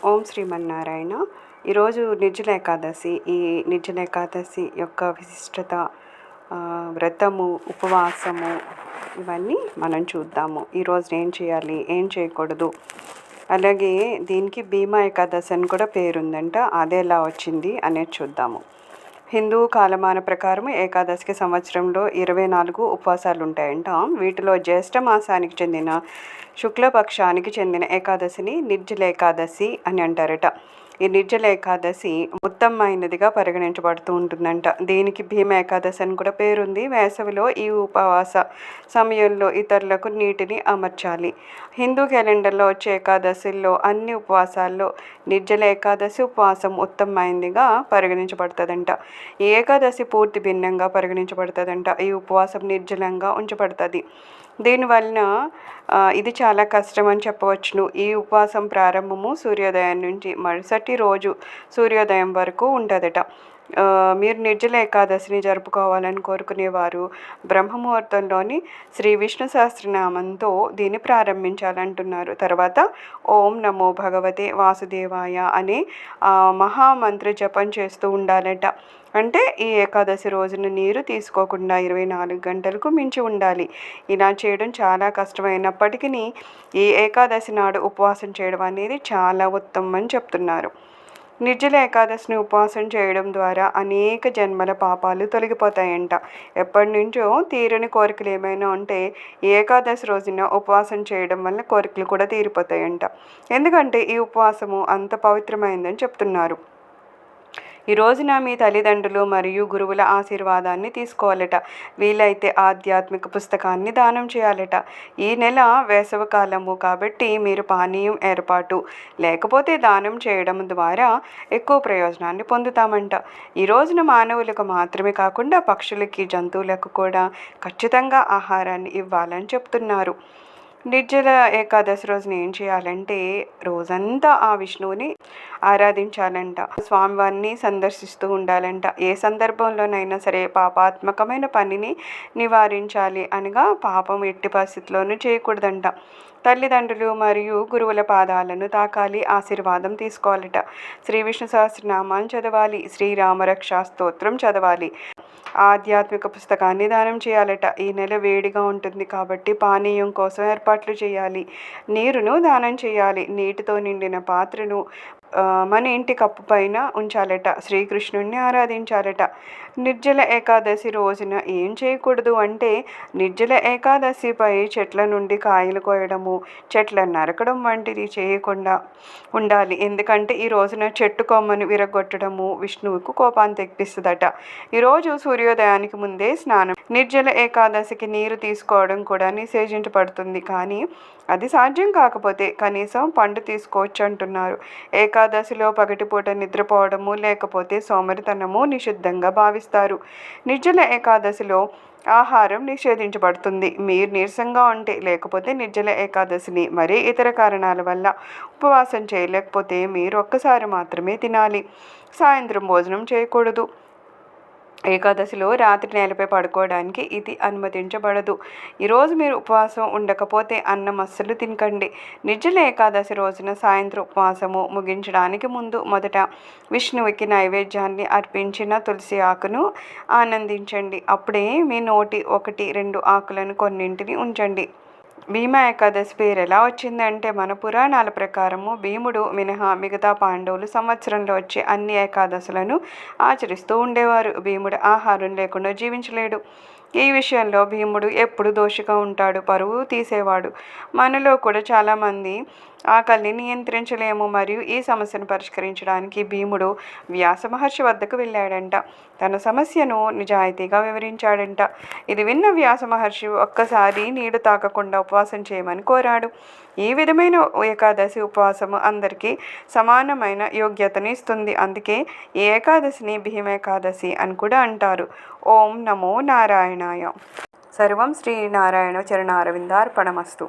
ఓం శ్రీమన్నారాయణ. ఈరోజు నిర్జల ఏకాదశి. ఈ నిర్జల ఏకాదశి యొక్క విశిష్టత, వ్రతము, ఉపవాసము ఇవన్నీ మనం చూద్దాము. ఈరోజు ఏం చేయాలి, ఏం చేయకూడదు, అలాగే దీనికి భీమా ఏకాదశి అని కూడా పేరుందంట. అదే ఎలా వచ్చింది అనేది చూద్దాము. హిందూ కాలమాన ప్రకారం ఏకాదశికి సంవత్సరంలో 24 ఉపవాసాలు ఉంటాయంట. వీటిలో జ్యేష్ఠ మాసానికి చెందిన శుక్లపక్షానికి చెందిన ఏకాదశిని నిర్జల ఏకాదశి అని అంటారట. ఈ నిర్జల ఏకాదశి ఉత్తమమైనదిగా పరిగణించబడుతూ ఉంటుందంట. దీనికి భీమ ఏకాదశి అని కూడా పేరుంది. వేసవిలో ఈ ఉపవాస సమయంలో ఇతరులకు నీటిని అమర్చాలి. హిందూ క్యాలెండర్లో వచ్చే ఏకాదశిలో అన్ని ఉపవాసాల్లో నిర్జల ఏకాదశి ఉపవాసం ఉత్తమమైనదిగా పరిగణించబడుతుందంట. ఈ ఏకాదశి పూర్తి భిన్నంగా పరిగణించబడుతుందంట. ఈ ఉపవాసం నిర్జలంగా ఉంచబడుతుంది. దీనివలన ఇది చాలా కష్టం అని చెప్పవచ్చును. ఈ ఉపవాసం ప్రారంభము సూర్యోదయం నుంచి మరుసటి రోజు సూర్యోదయం వరకు ఉంటుందట. మీరు నిర్జల ఏకాదశిని జరుపుకోవాలని కోరుకునేవారు బ్రహ్మముహూర్తంలోని శ్రీ విష్ణు సహస్రనామంతో దీన్ని ప్రారంభించాలంటున్నారు. తర్వాత ఓం నమో భగవతే వాసుదేవాయ అనే మహామంత్ర జపం చేస్తూ ఉండాలట. అంటే ఈ ఏకాదశి రోజున నీరు తీసుకోకుండా 24 గంటలకు మించి ఉండాలి. ఇలా చేయడం చాలా కష్టమైనప్పటికీ ఈ ఏకాదశి నాడు ఉపవాసం చేయడం అనేది చాలా ఉత్తమం అని చెప్తున్నారు. నిర్జల ఏకాదశిని ఉపవాసం చేయడం ద్వారా అనేక జన్మల పాపాలు తొలగిపోతాయంట. ఎప్పటి నుంచో తీరని కోరికలు ఏమైనా ఉంటే ఈ ఏకాదశి రోజున ఉపవాసం చేయడం వల్ల కోరికలు కూడా తీరిపోతాయంట. ఎందుకంటే ఈ ఉపవాసము అంత పవిత్రమైందని చెప్తున్నారు. ఈ రోజున మీ తల్లిదండ్రులు మరియు గురువుల ఆశీర్వాదాన్ని తీసుకోవాలట. వీలైతే ఆధ్యాత్మిక పుస్తకాన్ని దానం చేయాలట. ఈ నెల వేసవికాలము కాబట్టి మీరు పానీయం ఏర్పాటు లేకపోతే దానం చేయడం ద్వారా ఎక్కువ ప్రయోజనాన్ని పొందుతామంట. ఈ రోజున మానవులకు మాత్రమే కాకుండా పక్షులకి, జంతువులకు కూడా ఖచ్చితంగా ఆహారాన్ని ఇవ్వాలని చెప్తున్నారు. నిర్జల ఏకాదశి రోజున ఏం చేయాలంటే రోజంతా ఆ విష్ణువుని ఆరాధించాలంట. స్వామివారిని సందర్శిస్తూ ఉండాలంట. ఏ సందర్భంలోనైనా సరే పాపాత్మకమైన పనిని నివారించాలి అనగా పాపం ఎట్టి పరిస్థితుల్లోనూ చేయకూడదంట. తల్లిదండ్రులు మరియు గురువుల పాదాలను తాకాలి, ఆశీర్వాదం తీసుకోవాలట. శ్రీ విష్ణు సహస్రనామాన్ని చదవాలి, శ్రీరామరక్షా స్తోత్రం చదవాలి, ఆధ్యాత్మిక పుస్తకాన్ని దానం చేయాలట. ఈ నెల వేడిగా ఉంటుంది కాబట్టి పానీయం కోసం ఏర్పాట్లు చేయాలి. నీరును దానం చేయాలి. నీటితో నిండిన పాత్రను మన ఇంటి కప్పు పైన ఉంచాలట. శ్రీకృష్ణుడిని ఆరాధించాలట. నిర్జల ఏకాదశి రోజున ఏం చేయకూడదు అంటే నిర్జల ఏకాదశిపై చెట్ల నుండి కాయలు కోయడము, చెట్లను నరకడం వంటిది చేయకుండా ఉండాలి. ఎందుకంటే ఈ రోజున చెట్టు కొమ్మను విరగొట్టడము విష్ణువుకు కోపాన్ని తెప్పిస్తుందట. ఈరోజు సూర్యోదయానికి ముందే స్నానం. నిర్జల ఏకాదశికి నీరు తీసుకోవడం కూడా నిషేధించబడుతుంది. కానీ అది సాధ్యం కాకపోతే కనీసం పండు తీసుకోవచ్చు అంటున్నారు. ఏకాదశిలో పగటిపూట నిద్రపోవడము లేకపోతే సోమరితనము నిషిద్ధంగా భావిస్తారు. నిర్జల ఏకాదశిలో ఆహారం నిషేధించబడుతుంది. మీరు నీరసంగా ఉంటే లేకపోతే నిర్జల ఏకాదశిని మరే ఇతర కారణాల వల్ల ఉపవాసం చేయలేకపోతే మీరు ఒక్కసారి మాత్రమే తినాలి. సాయంత్రం భోజనం చేయకూడదు. ఏకాదశిలో రాత్రి నేలపై పడుకోవడానికి ఇది అనుమతించబడదు. ఈరోజు మీరు ఉపవాసం ఉండకపోతే అన్నం అస్సలు తినకండి. నిర్జల ఏకాదశి రోజున సాయంత్రం ఉపవాసము ముగించడానికి ముందు మొదట విష్ణువుకి నైవేద్యాన్ని అర్పించిన తులసి ఆకును ఆనందించండి. అప్పుడే మీ నోటి 1-2 ఆకులను కొన్నింటిని ఉంచండి. భీమా ఏకాదశి పేరు ఎలా వచ్చిందంటే మన పురాణాల ప్రకారము భీముడు మినహా మిగతా పాండవులు సంవత్సరంలో వచ్చే అన్ని ఏకాదశులను ఆచరిస్తూ ఉండేవారు. భీముడు ఆహారం లేకుండా జీవించలేడు. ఈ విషయంలో భీముడు ఎప్పుడు దోషిగా ఉంటాడు, పరువు తీసేవాడు. మనలో కూడా చాలామంది ఆకలిని నియంత్రించలేము. మరియు ఈ సమస్యను పరిష్కరించడానికి భీముడు వ్యాస మహర్షి వద్దకు వెళ్ళాడంట. తన సమస్యను నిజాయితీగా వివరించాడంట. ఇది విన్న వ్యాస మహర్షి ఒక్కసారి నీళ్లు తాకకుండా ఉపవాసం చేయమని కోరాడు. ఈ విధమైన ఏకాదశి ఉపవాసము అందరికీ సమానమైన యోగ్యతను ఇస్తుంది. అందుకే ఈ ఏకాదశిని భీమ ఏకాదశి అని కూడా అంటారు. ఓం నమో నారాయణాయ. సర్వం శ్రీనారాయణ చరణారవిందార్పణమస్తు.